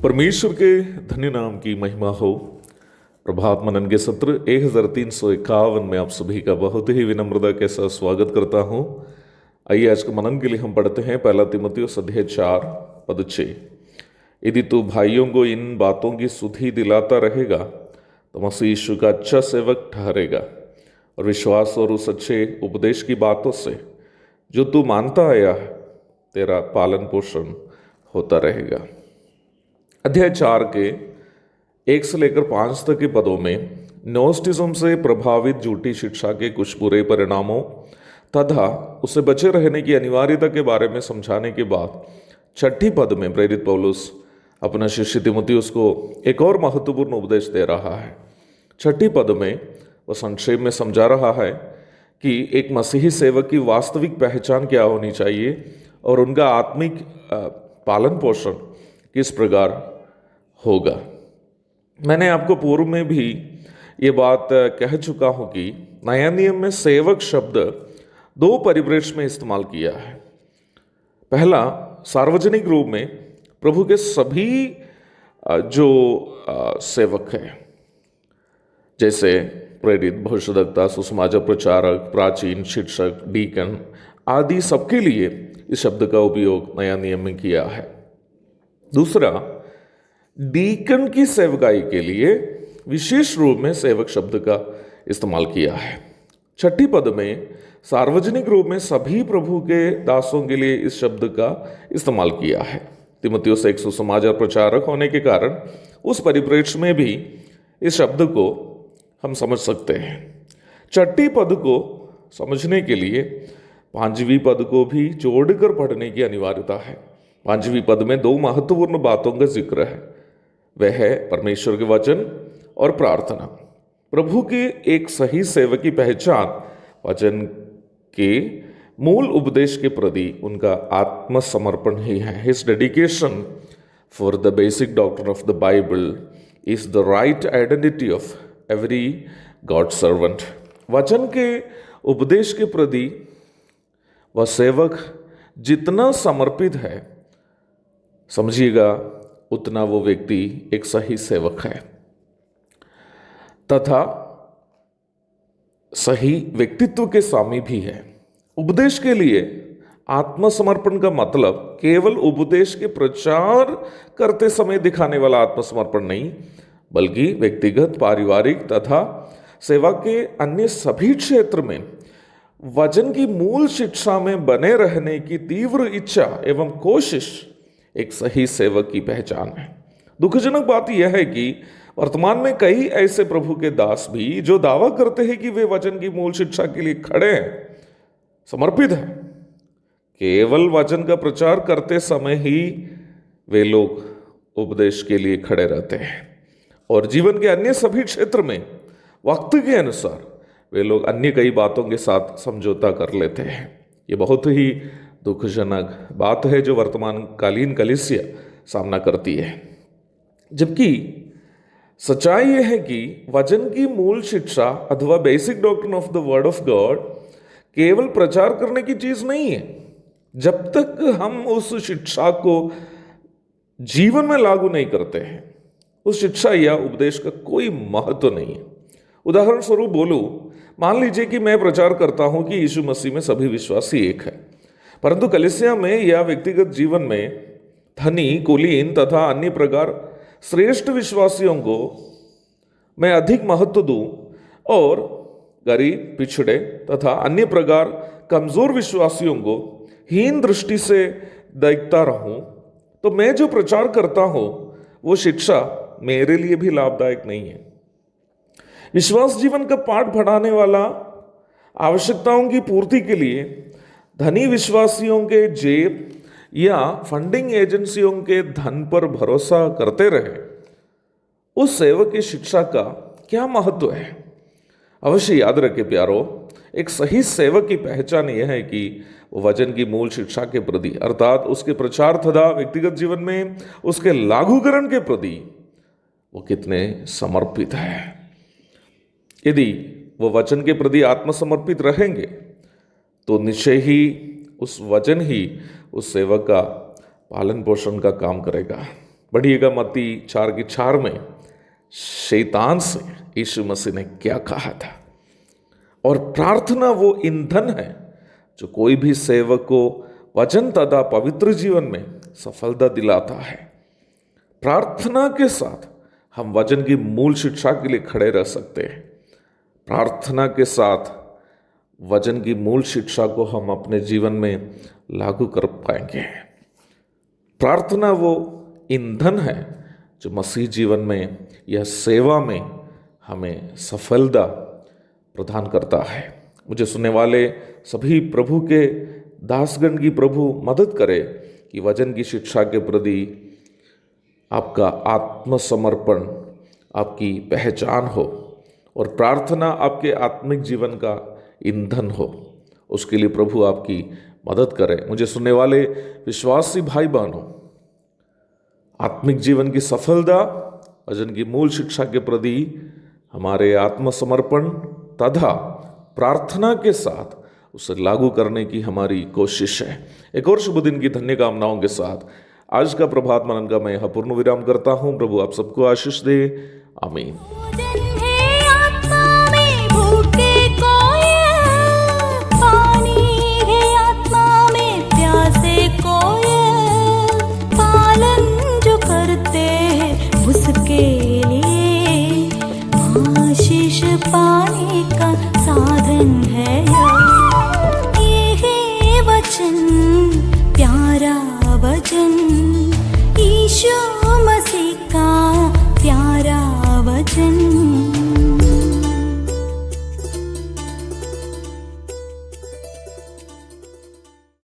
परमेश्वर के धन्य नाम की महिमा हो। प्रभात मनन के सत्र 1351 में आप सभी का बहुत ही विनम्रता के साथ स्वागत करता हूं। आइए आज के मनन के लिए हम पढ़ते हैं पहला तीमुथियुस अध्याय 4 पद 6। यदि तू भाइयों को इन बातों की सुधि दिलाता रहेगा तो मसीह यीशु का अच्छा सेवक ठहरेगा और विश्वास और उस अच्छे उपदेश की बातों से जो तू मानता आया है तेरा पालन पोषण होता रहेगा। अध्याय 4 के 1 से लेकर 5 तक के पदों में नोस्टिज्म से प्रभावित झूठी शिक्षा के कुछ बुरे परिणामों तथा उससे बचे रहने की अनिवार्यता के बारे में समझाने के बाद 6 पद में प्रेरित पौलुस अपना शिष्य तीमुथियुस को एक और महत्वपूर्ण उपदेश दे रहा है। 6 पद में वह संक्षेप में समझा रहा है कि एक मसीही सेवक की वास्तविक पहचान क्या होनी चाहिए और उनका आत्मिक पालन पोषण किस प्रकार होगा। मैंने आपको पूर्व में भी ये बात कह चुका हूं कि नया नियम में सेवक शब्द 2 परिप्रेक्ष्य में इस्तेमाल किया है। पहला, सार्वजनिक रूप में प्रभु के सभी जो सेवक हैं, जैसे प्रेरित, भविष्यद्वक्ता, सुसमाचार प्रचारक, प्राचीन, शिक्षक, डीकन आदि सबके लिए इस शब्द का उपयोग नया नियम में किया है। दूसरा, डीकन की सेवकाई के लिए विशेष रूप में सेवक शब्द का इस्तेमाल किया है। 6 पद में सार्वजनिक रूप में सभी प्रभु के दासों के लिए इस शब्द का इस्तेमाल किया है। तीमुथियुस एक सुसमाचार प्रचारक होने के कारण उस परिप्रेक्ष्य में भी इस शब्द को हम समझ सकते हैं। 6 पद को समझने के लिए 5वीं पद को भी जोड़कर पढ़ने की अनिवार्यता है। 5वीं पद में 2 महत्वपूर्ण बातों का जिक्र है। वह है परमेश्वर के वचन और प्रार्थना। प्रभु के एक सही सेवक की पहचान वचन के मूल उपदेश के प्रति उनका आत्मसमर्पण ही है। His dedication for the basic doctrine of the Bible is the right identity of every God servant. वचन के उपदेश के प्रति वह सेवक जितना समर्पित है, समझिएगा उतना वो व्यक्ति एक सही सेवक है तथा सही व्यक्तित्व के स्वामी भी है। उपदेश के लिए आत्मसमर्पण का मतलब केवल उपदेश के प्रचार करते समय दिखाने वाला आत्मसमर्पण नहीं, बल्कि व्यक्तिगत, पारिवारिक तथा सेवा के अन्य सभी क्षेत्र में वचन की मूल शिक्षा में बने रहने की तीव्र इच्छा एवं कोशिश एक सही सेवक की पहचान है। दुखजनक बात यह है कि वर्तमान में कई ऐसे प्रभु के दास भी जो दावा करते हैं कि वे वचन की मूल शिक्षा के लिए खड़े हैं, समर्पित हैं, केवल वचन का प्रचार करते समय ही वे लोग उपदेश के लिए खड़े रहते हैं और जीवन के अन्य सभी क्षेत्र में वक्त के अनुसार वे लोग अन्य कई बातों के साथ समझौता कर लेते हैं। ये बहुत ही दुखजनक बात है जो वर्तमान कालीन कलीसिया सामना करती है। जबकि सच्चाई यह है कि वचन की मूल शिक्षा अथवा basic doctrine of the word of God केवल प्रचार करने की चीज नहीं है। जब तक हम उस शिक्षा को जीवन में लागू नहीं करते हैं, उस शिक्षा या उपदेश का कोई महत्व नहीं है। उदाहरण स्वरूप बोलूं, मान लीजिए कि मैं प्रचार करता हूं कि यीशु मसीह में सभी विश्वासी एक है, परंतु कलीसिया में या व्यक्तिगत जीवन में धनी, कुलीन तथा अन्य प्रकार श्रेष्ठ विश्वासियों को मैं अधिक महत्व दूं और गरीब, पिछड़े तथा अन्य प्रकार कमजोर विश्वासियों को हीन दृष्टि से देखता रहूं, तो मैं जो प्रचार करता हूं वो शिक्षा मेरे लिए भी लाभदायक नहीं है। विश्वास जीवन का पाठ पढ़ाने वाला आवश्यकताओं की पूर्ति के लिए धनी विश्वासियों के जेब या फंडिंग एजेंसियों के धन पर भरोसा करते रहे, उस सेवक की शिक्षा का क्या महत्व है। अवश्य याद रखें प्यारो, एक सही सेवक की पहचान यह है कि वो वचन की मूल शिक्षा के प्रति अर्थात उसके प्रचार तथा व्यक्तिगत जीवन में उसके लागूकरण के प्रति वो कितने समर्पित है। यदि वो वचन के प्रति आत्मसमर्पित रहेंगे तो निश्चय ही उस वचन ही उस सेवक का पालन पोषण का काम करेगा। बढ़िएगा मत्ती 4:4 में शैतान से यीशु मसीह ने क्या कहा था। और प्रार्थना वो ईंधन है जो कोई भी सेवक को वचन तथा पवित्र जीवन में सफलता दिलाता है। प्रार्थना के साथ हम वचन की मूल शिक्षा के लिए खड़े रह सकते हैं। प्रार्थना के साथ वचन की मूल शिक्षा को हम अपने जीवन में लागू कर पाएंगे। प्रार्थना वो ईंधन है जो मसीह जीवन में या सेवा में हमें सफलता प्रदान करता है। मुझे सुनने वाले सभी प्रभु के दासगण की प्रभु मदद करे कि वचन की शिक्षा के प्रति आपका आत्मसमर्पण आपकी पहचान हो और प्रार्थना आपके आत्मिक जीवन का ईंधन हो। उसके लिए प्रभु आपकी मदद करे। मुझे सुनने वाले विश्वासी भाई बहनों, आत्मिक जीवन की सफलता वचन की मूल शिक्षा के प्रति हमारे आत्मसमर्पण तथा प्रार्थना के साथ उसे लागू करने की हमारी कोशिश है। एक और शुभ दिन की धन्य कामनाओं के साथ आज का प्रभात मनन का मैं यहाँ पूर्ण विराम करता हूँ। प्रभु आप सबको आशीष दे। आमीन।